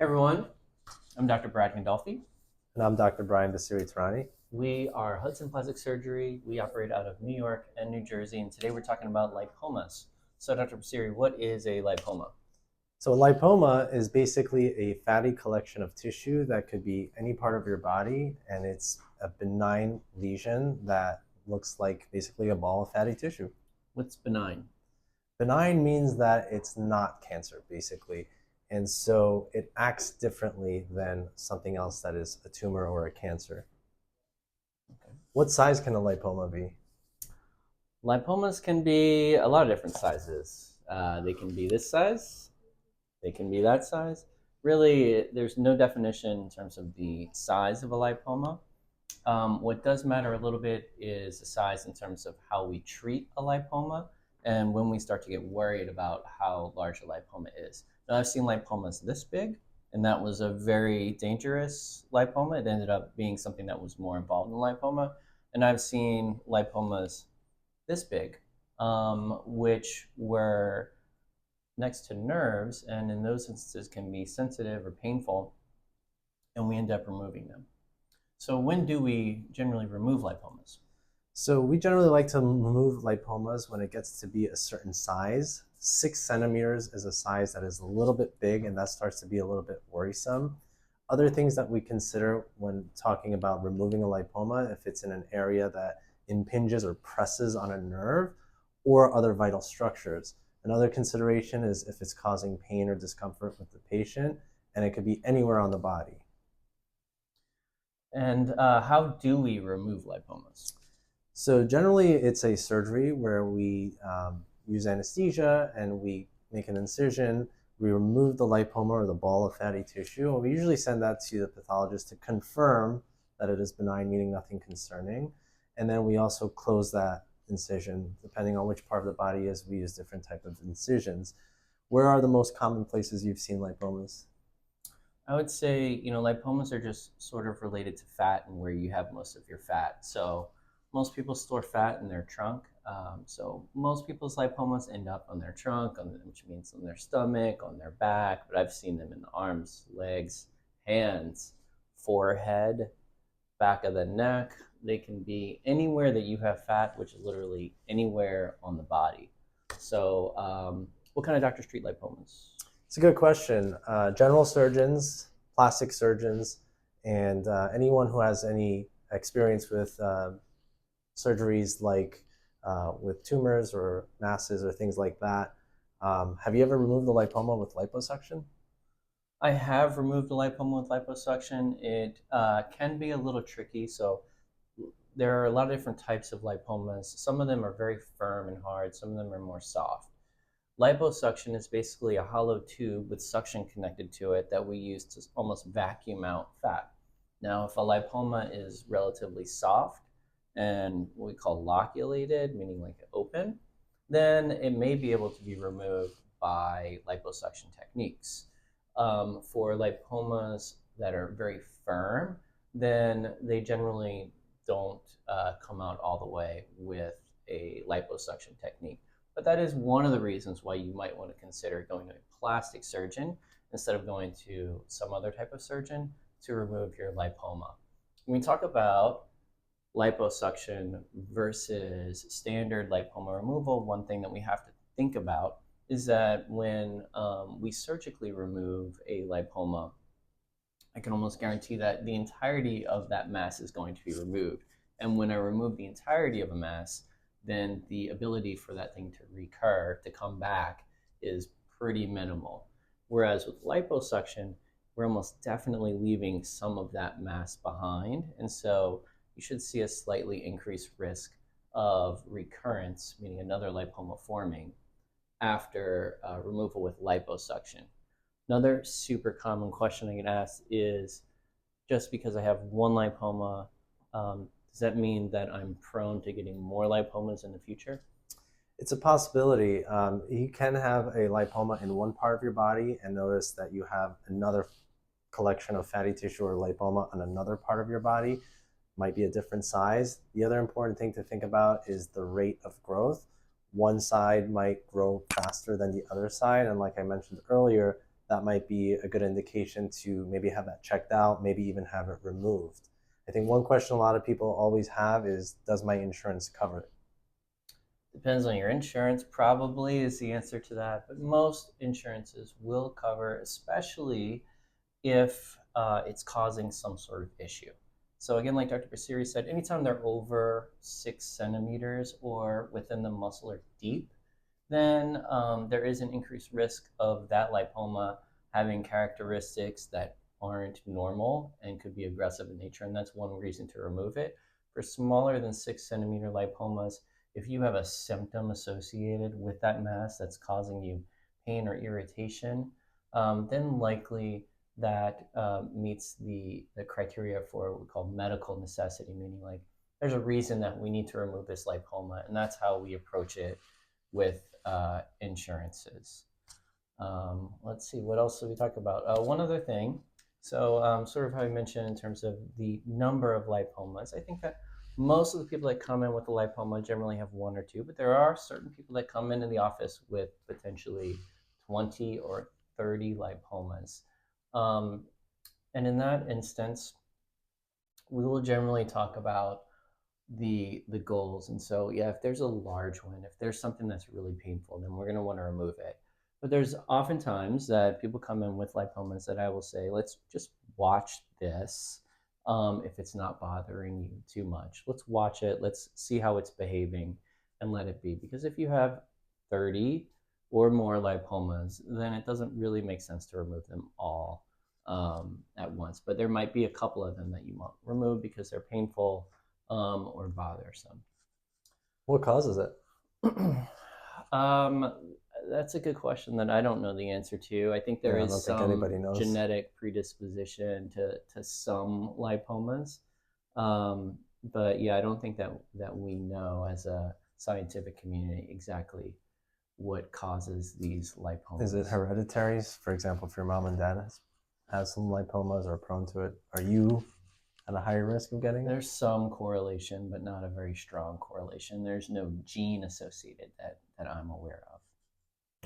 Everyone, I'm Dr. Brad Gandolfi. And I'm Dr. Brian Bassiri-Tehrani. We are Hudson Plastic Surgery. We operate out of New York and New Jersey, and today we're talking about lipomas. So, Dr. Bassiri, what is a lipoma? So, a lipoma is basically a fatty collection of tissue that could be any part of your body, and it's a benign lesion that looks like basically a ball of fatty tissue. What's benign? Benign means that it's not cancer, basically. And so it acts differently than something else that is a tumor or a cancer. Okay. What size can a lipoma be? Lipomas can be a lot of different sizes. They can be this size, they can be that size. Really, there's no definition in terms of the size of a lipoma. What does matter a little bit is the size in terms of how we treat a lipoma and when we start to get worried about how large a lipoma is. Now, I've seen lipomas this big, and that was a very dangerous lipoma. It ended up being something that was more involved in lipoma. And I've seen lipomas this big, which were next to nerves, and in those instances can be sensitive or painful, and we end up removing them. So when do we generally remove lipomas? So we generally like to remove lipomas when it gets to be a certain size. 6 centimeters is a size that is a little bit big, and that starts to be a little bit worrisome. Other things that we consider when talking about removing a lipoma, if it's in an area that impinges or presses on a nerve or other vital structures. Another consideration is if it's causing pain or discomfort with the patient, and it could be anywhere on the body. And how do we remove lipomas? So generally, it's a surgery where we use anesthesia and we make an incision. We remove the lipoma or the ball of fatty tissue, and we usually send that to the pathologist to confirm that it is benign, meaning nothing concerning. And then we also close that incision. Depending on which part of the body is, we use different type of incisions. Where are the most common places you've seen lipomas? I would say, lipomas are just sort of related to fat and where you have most of your fat. So most people store fat in their trunk. So most people's lipomas end up on their trunk, which means on their stomach, on their back. But I've seen them in the arms, legs, hands, forehead, back of the neck. They can be anywhere that you have fat, which is literally anywhere on the body. So, what kind of doctors treat lipomas? It's a good question. General surgeons, plastic surgeons, and anyone who has any experience with surgeries like with tumors or masses or things like that. Have you ever removed the lipoma with liposuction? I have removed the lipoma with liposuction. It can be a little tricky. So there are a lot of different types of lipomas. Some of them are very firm and hard. Some of them are more soft. Liposuction is basically a hollow tube with suction connected to it that we use to almost vacuum out fat. Now, if a lipoma is relatively soft and what we call loculated, meaning like open, then it may be able to be removed by liposuction techniques. For lipomas that are very firm, then they generally don't come out all the way with a liposuction technique. But that is one of the reasons why you might want to consider going to a plastic surgeon instead of going to some other type of surgeon to remove your lipoma. When we talk about liposuction versus standard lipoma removal, one thing that we have to think about is that when we surgically remove a lipoma, I can almost guarantee that the entirety of that mass is going to be removed. And when I remove the entirety of a mass, then the ability for that thing to recur, to come back, is pretty minimal. Whereas with liposuction, we're almost definitely leaving some of that mass behind. And so you should see a slightly increased risk of recurrence, meaning another lipoma forming after removal with liposuction. Another super common question I get asked is, just because I have one lipoma, does that mean that I'm prone to getting more lipomas in the future? It's a possibility. You can have a lipoma in one part of your body and notice that you have another collection of fatty tissue or lipoma on another part of your body. Might be a different size. The other important thing to think about is the rate of growth. One side might grow faster than the other side, and like I mentioned earlier, that might be a good indication to maybe have that checked out, maybe even have it removed. I think one question a lot of people always have is, does my insurance cover it? Depends on your insurance, probably is the answer to that. But most insurances will cover, especially if it's causing some sort of issue. So again, like Dr. Bassiri said, anytime they're over 6 centimeters or within the muscle or deep, then there is an increased risk of that lipoma having characteristics that aren't normal and could be aggressive in nature. And that's one reason to remove it. For smaller than 6 centimeter lipomas, if you have a symptom associated with that mass that's causing you pain or irritation, then likely that meets the criteria for what we call medical necessity, meaning like there's a reason that we need to remove this lipoma, and that's how we approach it with insurances. Let's see, what else did we talk about? One other thing. So, sort of how I mentioned in terms of the number of lipomas, I think that most of the people that come in with a lipoma generally have one or two, but there are certain people that come into the office with potentially 20 or 30 lipomas. Um, and in that instance, we will generally talk about the goals. And so, yeah, if there's a large one, if there's something that's really painful, then we're going to want to remove it. But there's oftentimes that people come in with lipomas that I will say, let's just watch this. If it's not bothering you too much, let's watch it. Let's see how it's behaving and let it be. Because if you have 30 or more lipomas, then it doesn't really make sense to remove them all at once. But there might be a couple of them that you want remove because they're painful or bothersome. What causes it? um, that's a good question that I don't know the answer to. I think there Yeah, I is don't think some anybody knows. genetic predisposition to some lipomas. But yeah, I don't think that we know as a scientific community exactly what causes these lipomas. Is it hereditary? For example, if your mom and dad has some lipomas or are prone to it, are you at a higher risk of getting it? There's some correlation, but not a very strong correlation. There's no gene associated that I'm aware of.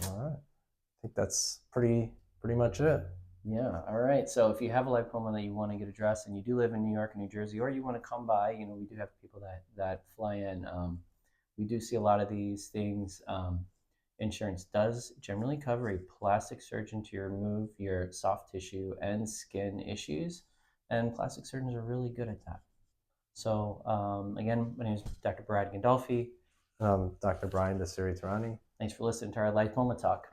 All right. I think that's pretty much it. Yeah. All right. So if you have a lipoma that you want to get addressed, and you do live in New York and New Jersey, or you want to come by, we do have people that fly in. We do see a lot of these things. Insurance does generally cover a plastic surgeon to remove your soft tissue and skin issues, and plastic surgeons are really good at that. So again, my name is Dr. Brad Gandolfi. Dr. Brian Bassiri-Tehrani. Thanks for listening to our lipoma talk.